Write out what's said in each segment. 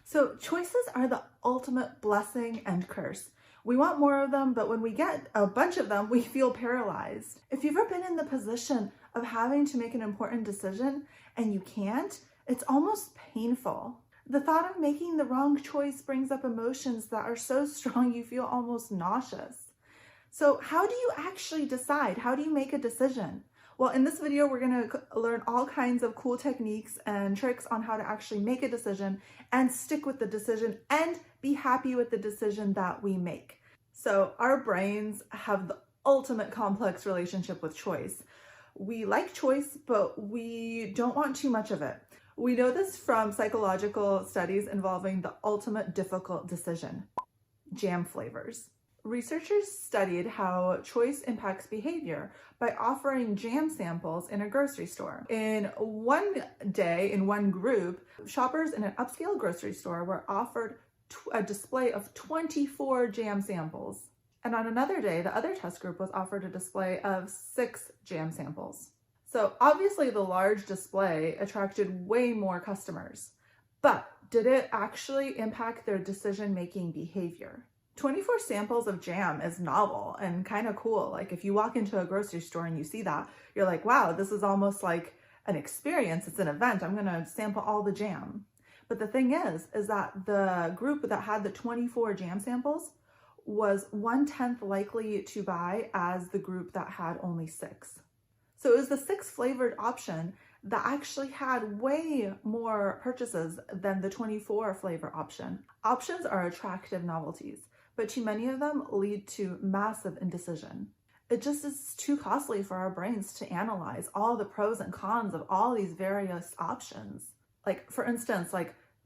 So choices are the ultimate blessing and curse. We want more of them, but when we get a bunch of them, we feel paralyzed. If you've ever been in the position of having to make an important decision and you can't, it's almost painful. The thought of making the wrong choice brings up emotions that are so strong you feel almost nauseous. So how do you actually decide? How do you make a decision? Well, in this video, we're going to learn all kinds of cool techniques and tricks on how to actually make a decision and stick with the decision and be happy with the decision that we make. So our brains have the ultimate complex relationship with choice. We like choice, but we don't want too much of it. We know this from psychological studies involving the ultimate difficult decision, jam flavors. Researchers studied how choice impacts behavior by offering jam samples in a grocery store. In one day, in one group, shoppers in an upscale grocery store were offered a display of 24 jam samples. And on another day, the other test group was offered a display of 6 jam samples. So obviously the large display attracted way more customers, but did it actually impact their decision-making behavior? 24 samples of jam is novel and kind of cool. Like if you walk into a grocery store and you see that, you're like, wow, this is almost like an experience. It's an event. I'm going to sample all the jam. But the thing is that the group that had the 24 jam samples was 1/10 likely to buy as the group that had only 6. So it was the 6 flavored option that actually had way more purchases than the 24 flavor option. Options are attractive novelties, but too many of them lead to massive indecision. It just is too costly for our brains to analyze all the pros and cons of all these various options. Like for instance,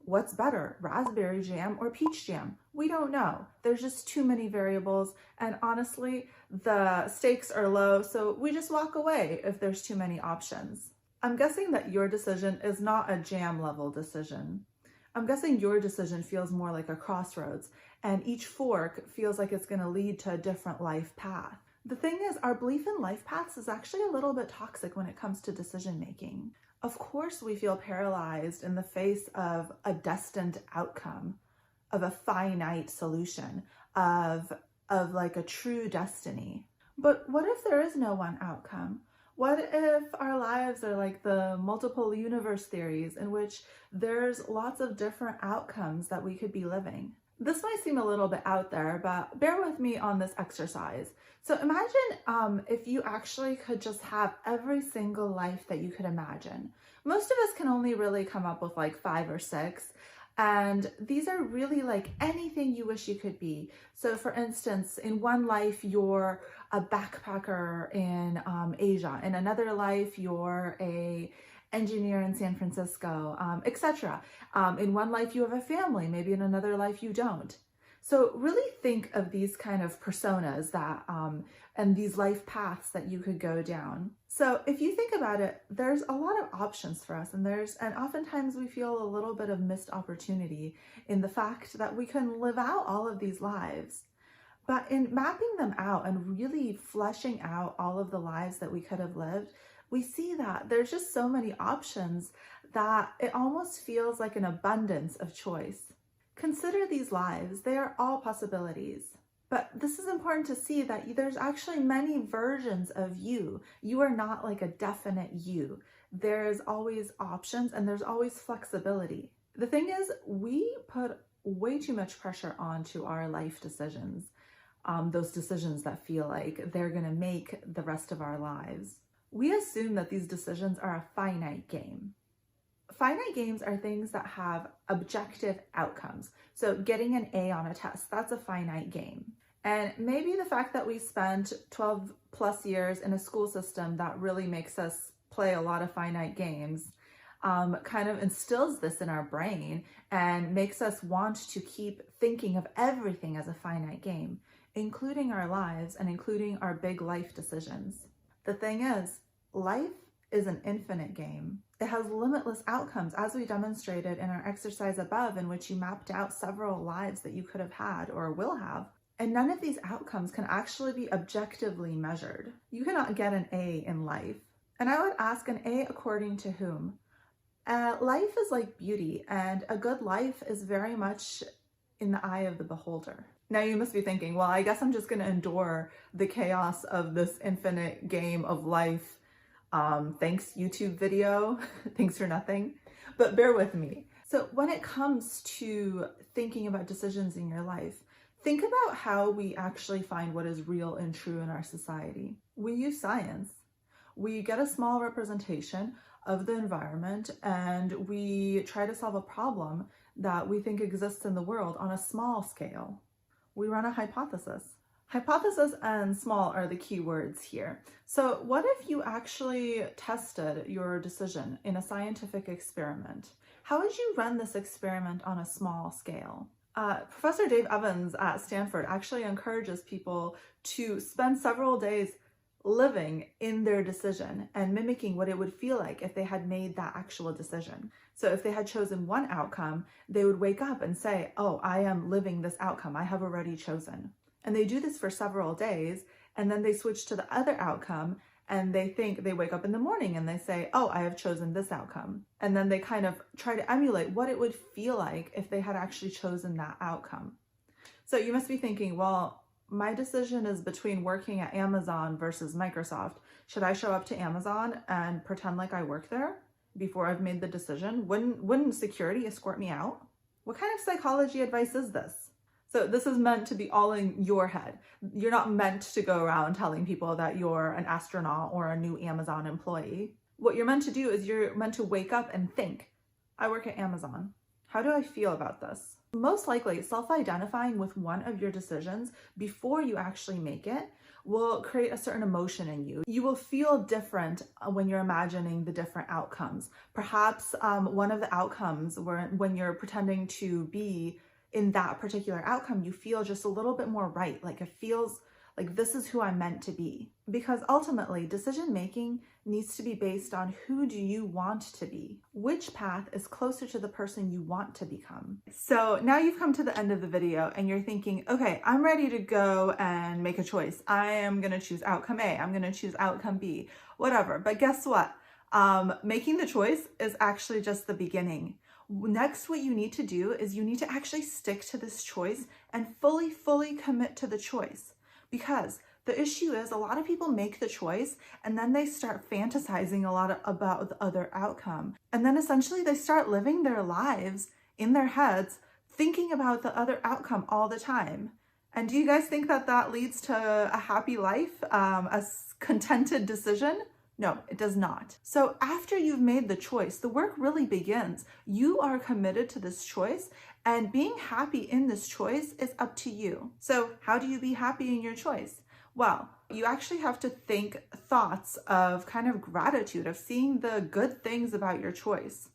what's better, raspberry jam or peach jam? We don't know. There's just too many variables, and honestly, the stakes are low, so we just walk away if there's too many options. I'm guessing that your decision is not a jam level decision. I'm guessing your decision feels more like a crossroads, and each fork feels like it's going to lead to a different life path. The thing is, our belief in life paths is actually a little bit toxic when it comes to decision making. Of course, we feel paralyzed in the face of a destined outcome, of a finite solution, of like a true destiny. But what if there is no one outcome? What if our lives are like the multiple universe theories in which there's lots of different outcomes that we could be living? This might seem a little bit out there, but bear with me on this exercise. So imagine if you actually could just have every single life that you could imagine. Most of us can only really come up with like 5 or 6. And these are really like anything you wish you could be. So for instance, in one life, you're a backpacker in Asia. In another life, you're a engineer in San Francisco, etc. In one life, you have a family. Maybe in another life, you don't. So really think of these kind of personas that and these life paths that you could go down. So if you think about it, there's a lot of options for us, and oftentimes we feel a little bit of missed opportunity in the fact that we can live out all of these lives. But in mapping them out and really fleshing out all of the lives that we could have lived, we see that there's just so many options that it almost feels like an abundance of choice. Consider these lives. They are all possibilities. But this is important to see that there's actually many versions of you. You are not like a definite you. There's always options and there's always flexibility. The thing is, we put way too much pressure onto our life decisions, those decisions that feel like they're going to make the rest of our lives. We assume that these decisions are a finite game. Finite games are things that have objective outcomes. So getting an A on a test, that's a finite game. And maybe the fact that we spent 12 plus years in a school system that really makes us play a lot of finite games kind of instills this in our brain and makes us want to keep thinking of everything as a finite game, including our lives and including our big life decisions. The thing is, life is an infinite game. It has limitless outcomes, as we demonstrated in our exercise above, in which you mapped out several lives that you could have had or will have. And none of these outcomes can actually be objectively measured. You cannot get an A in life. And I would ask, an A according to whom? Life is like beauty, and a good life is very much in the eye of the beholder. Now you must be thinking, well, I guess I'm just going to endure the chaos of this infinite game of life. Thanks, YouTube video. Thanks for nothing. But bear with me. So when it comes to thinking about decisions in your life, think about how we actually find what is real and true in our society. We use science. We get a small representation of the environment and we try to solve a problem that we think exists in the world on a small scale. We run a hypothesis. Hypothesis and small are the key words here. So what if you actually tested your decision in a scientific experiment? How would you run this experiment on a small scale? Professor Dave Evans at Stanford actually encourages people to spend several days living in their decision and mimicking what it would feel like if they had made that actual decision. So if they had chosen one outcome, they would wake up and say, oh, I am living this outcome. I have already chosen. And they do this for several days, and then they switch to the other outcome, and they wake up in the morning and they say, oh, I have chosen this outcome. And then they kind of try to emulate what it would feel like if they had actually chosen that outcome. So you must be thinking, well, my decision is between working at Amazon versus Microsoft. Should I show up to Amazon and pretend like I work there before I've made the decision? Wouldn't security escort me out? What kind of psychology advice is this? So this is meant to be all in your head. You're not meant to go around telling people that you're an astronaut or a new Amazon employee. What you're meant to do is you're meant to wake up and think, I work at Amazon. How do I feel about this? Most likely, self-identifying with one of your decisions before you actually make it will create a certain emotion in you. You will feel different when you're imagining the different outcomes. Perhaps one of the outcomes when you're pretending to be in that particular outcome, you feel just a little bit more right. Like it feels like this is who I'm meant to be. Because ultimately, decision making needs to be based on who do you want to be? Which path is closer to the person you want to become? So now you've come to the end of the video and you're thinking, okay, I'm ready to go and make a choice. I am going to choose outcome A. I'm going to choose outcome B, whatever. But guess what? Making the choice is actually just the beginning. Next, what you need to do is you need to actually stick to this choice and fully commit to the choice. Because the issue is a lot of people make the choice and then they start fantasizing a lot about the other outcome. And then essentially they start living their lives in their heads thinking about the other outcome all the time. And do you guys think that that leads to a happy life, a contented decision? No, it does not. So after you've made the choice, the work really begins. You are committed to this choice, and being happy in this choice is up to you. So how do you be happy in your choice? Well, you actually have to think thoughts of kind of gratitude, of seeing the good things about your choice.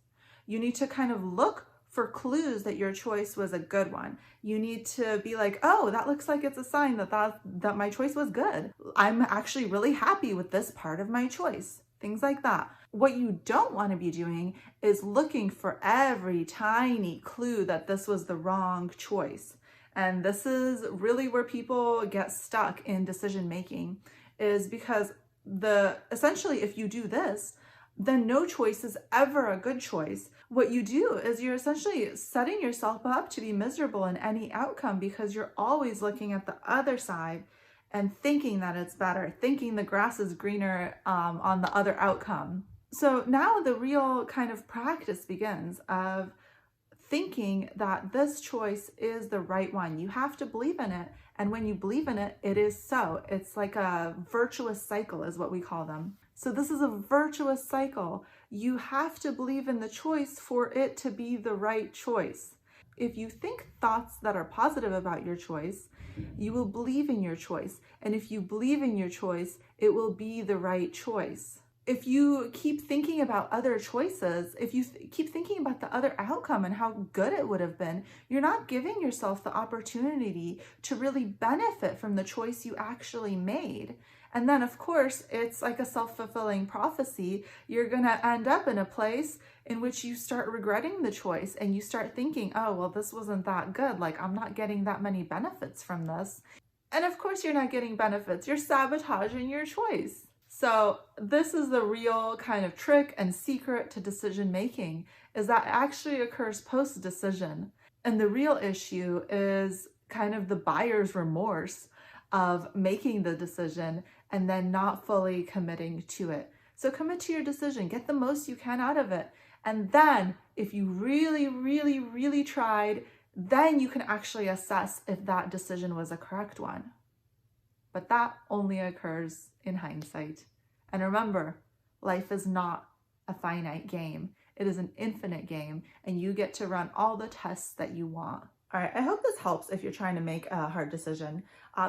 You need to kind of look for clues that your choice was a good one. You need to be like, oh, that looks like it's a sign that my choice was good. I'm actually really happy with this part of my choice. Things like that. What you don't want to be doing is looking for every tiny clue that this was the wrong choice. And this is really where people get stuck in decision making, is because essentially if you do this, then no choice is ever a good choice. What you do is you're essentially setting yourself up to be miserable in any outcome because you're always looking at the other side and thinking that it's better, thinking the grass is greener on the other outcome. So now the real kind of practice begins of thinking that this choice is the right one. You have to believe in it. And when you believe in it, it is so. It's like a virtuous cycle is what we call them. So this is a virtuous cycle. You have to believe in the choice for it to be the right choice. If you think thoughts that are positive about your choice, you will believe in your choice. And if you believe in your choice, it will be the right choice. If you keep thinking about other choices, if you keep thinking about the other outcome and how good it would have been, you're not giving yourself the opportunity to really benefit from the choice you actually made. And then, of course, it's like a self-fulfilling prophecy. You're going to end up in a place in which you start regretting the choice and you start thinking, oh, well, this wasn't that good. Like, I'm not getting that many benefits from this. And of course, you're not getting benefits. You're sabotaging your choice. So this is the real kind of trick and secret to decision making, is that it actually occurs post-decision. And the real issue is kind of the buyer's remorse of making the decision and then not fully committing to it. So commit to your decision, get the most you can out of it. And then if you really, really, really tried, then you can actually assess if that decision was a correct one. But that only occurs in hindsight. And remember, life is not a finite game. It is an infinite game, and you get to run all the tests that you want. All right, I hope this helps if you're trying to make a hard decision.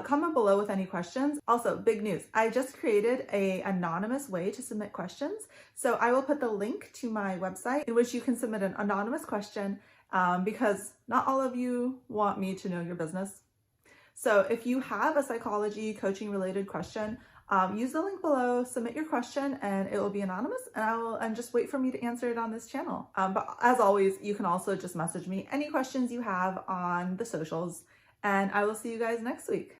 Comment below with any questions. Also, big news, I just created an anonymous way to submit questions. So I will put the link to my website in which you can submit an anonymous question because not all of you want me to know your business. So if you have a psychology coaching related question, use the link below, submit your question, and it will be anonymous, and just wait for me to answer it on this channel. But as always, you can also just message me any questions you have on the socials, and I will see you guys next week.